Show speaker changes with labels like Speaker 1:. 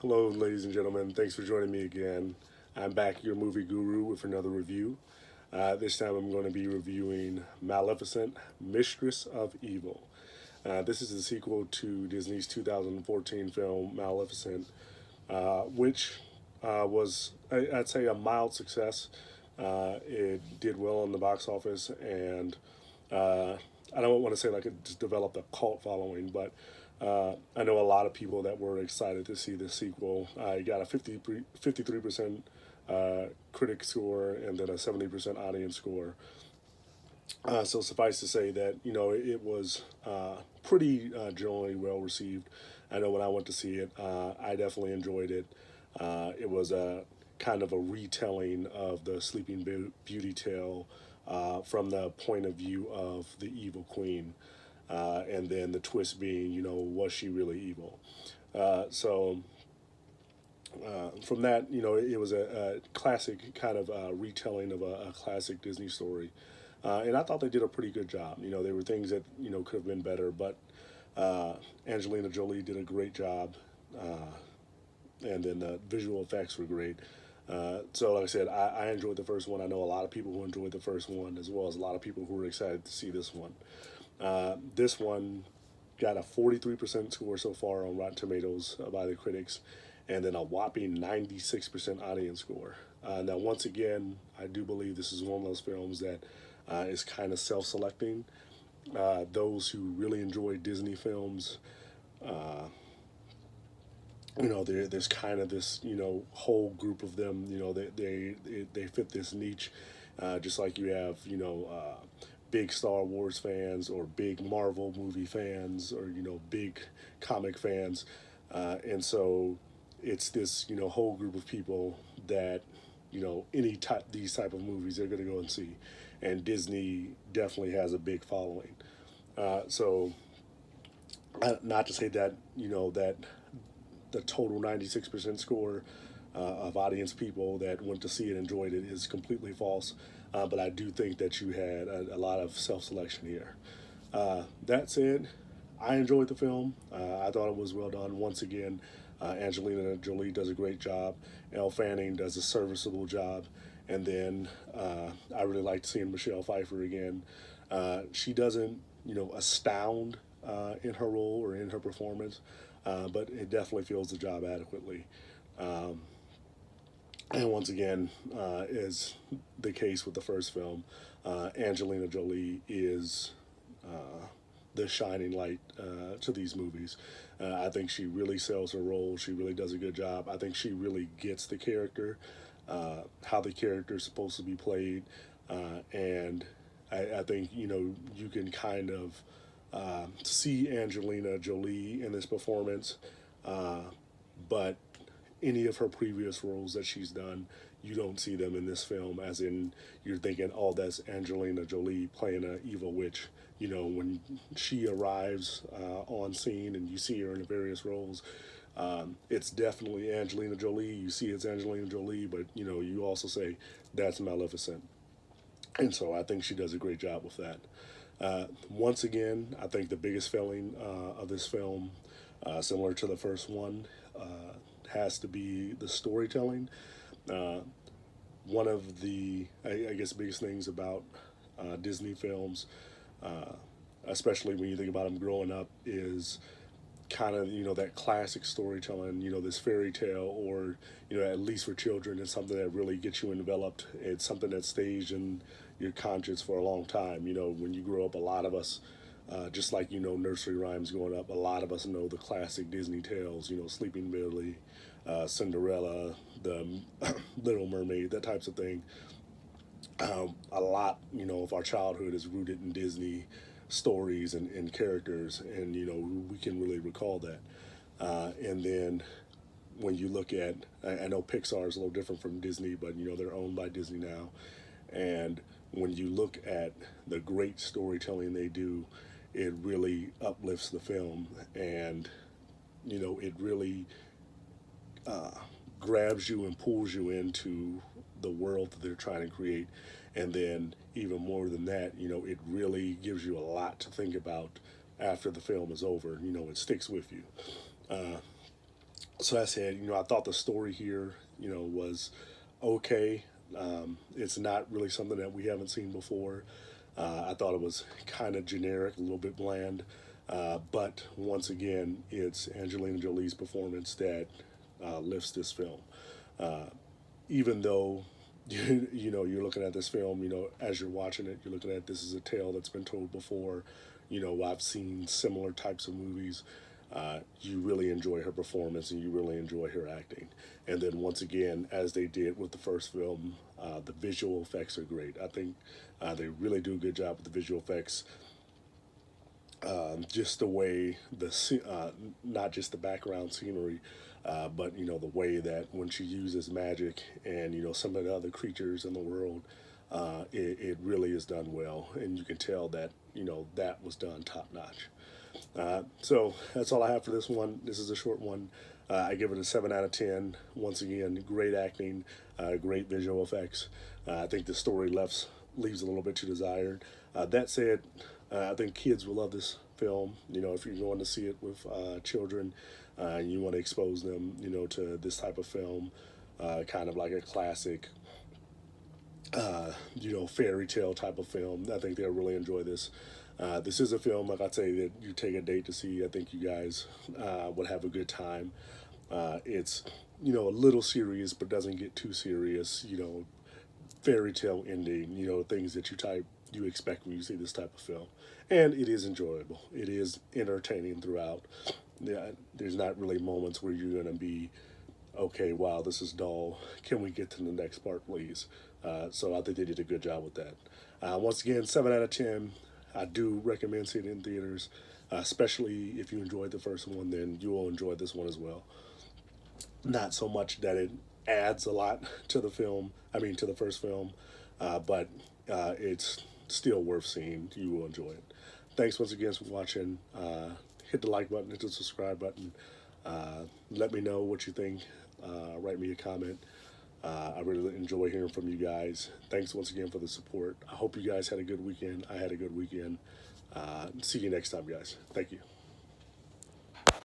Speaker 1: Hello, ladies and gentlemen. Thanks for joining me again. I'm back, your movie guru, with another review. This time I'm going to be reviewing Maleficent, Mistress of Evil. This is the sequel to Disney's 2014 film Maleficent, which was, I'd say, a mild success. It did well in the box office, and I don't want to say like it just developed a cult following, but I know a lot of people that were excited to see the sequel. I got a 53% critic score and then a 70% audience score. So suffice to say that it was pretty generally well received. I know when I went to see it, I definitely enjoyed it. It was a kind of a retelling of the Beauty tale from the point of view of the evil queen, and then the twist being, was she really evil? So from that, it was a classic kind of retelling of a classic Disney story. And I thought they did a pretty good job. There were things that, could have been better, but Angelina Jolie did a great job. And then the visual effects were great. So, like I said, I enjoyed the first one. I know a lot of people who enjoyed the first one, as well as a lot of people who were excited to see this one. This one got a 43% score so far on Rotten Tomatoes by the critics, and then a whopping 96% audience score. Now, once again, I do believe this is one of those films that is kind of self-selecting. Those who really enjoy Disney films, there's kind of this, whole group of them. They fit this niche, just like you have, big Star Wars fans or big Marvel movie fans or big comic fans, and so it's this whole group of people that any type these type of movies they're going to go and see, and Disney definitely has a big following. So not to say that that the total 96% score of audience people that went to see it enjoyed it is completely false. But I do think that you had a lot of self-selection here. That said, I enjoyed the film. I thought it was well done. Once again, Angelina Jolie does a great job. Elle Fanning does a serviceable job. And then I really liked seeing Michelle Pfeiffer again. She doesn't, astound in her role or in her performance, but it definitely fills the job adequately. And once again, is the case with the first film, Angelina Jolie is the shining light to these movies. I think she really sells her role. She really does a good job. I think she really gets the character, how the character is supposed to be played, and I think you can kind of see Angelina Jolie in this performance, but any of her previous roles that she's done, you don't see them in this film. As in, you're thinking, oh, that's Angelina Jolie playing an evil witch. When she arrives on scene and you see her in the various roles, it's definitely Angelina Jolie. You see it's Angelina Jolie, but you also say that's Maleficent. And so I think she does a great job with that. Once again, I think the biggest failing of this film, similar to the first one, has to be the storytelling. Uh, One of the, I guess, biggest things about Disney films, uh, especially when you think about them growing up, is kind of that classic storytelling. This fairy tale, or at least for children, is something that really gets you enveloped. It's something that stays in your conscience for a long time. When you grow up, a lot of us, just like nursery rhymes growing up, a lot of us know the classic Disney tales. Sleeping Beauty, Cinderella, the Little Mermaid, that types of thing. A lot, of our childhood is rooted in Disney stories and characters, and we can really recall that. And then when you look at, I know Pixar is a little different from Disney, but they're owned by Disney now. And when you look at the great storytelling they do, it really uplifts the film, and it really grabs you and pulls you into the world that they're trying to create. And then, even more than that, it really gives you a lot to think about after the film is over. It sticks with you. So I said, I thought the story here, was okay. It's not really something that we haven't seen before. I thought it was kind of generic, a little bit bland. But once again, it's Angelina Jolie's performance that lifts this film. Even though you're looking at this film, as you're watching it, you're looking at this is a tale that's been told before. I've seen similar types of movies. You really enjoy her performance and you really enjoy her acting. And then once again, as they did with the first film, the visual effects are great. I think they really do a good job with the visual effects. Just the way not just the background scenery, but the way that when she uses magic and some of the other creatures in the world, it really is done well, and you can tell that that was done top notch. So that's all I have for this one. This is a short one. I give it a 7 out of 10. Once again, great acting, great visual effects. I think the story leaves a little bit to desired. That said, I think kids will love this film. If you're going to see it with children, and you want to expose them, to this type of film, kind of like a classic, fairy tale type of film. I think they'll really enjoy this. This is a film, like I'd say, that you take a date to see. I think you guys would have a good time. It's, a little serious, but doesn't get too serious. Fairy tale ending, things that you expect when you see this type of film. And it is enjoyable. It is entertaining throughout. Yeah, there's not really moments where you're going to be, okay, wow, this is dull. Can we get to the next part, please? So I think they did a good job with that. Once again, 7 out of 10. I do recommend seeing it in theaters, especially if you enjoyed the first one, then you will enjoy this one as well. Not so much that it adds a lot to the film, to the first film, but it's still worth seeing. You will enjoy it. Thanks once again for watching. Hit the like button, hit the subscribe button. Let me know what you think. Write me a comment. I really enjoy hearing from you guys. Thanks once again for the support. I hope you guys had a good weekend. I had a good weekend. See you next time, guys. Thank you.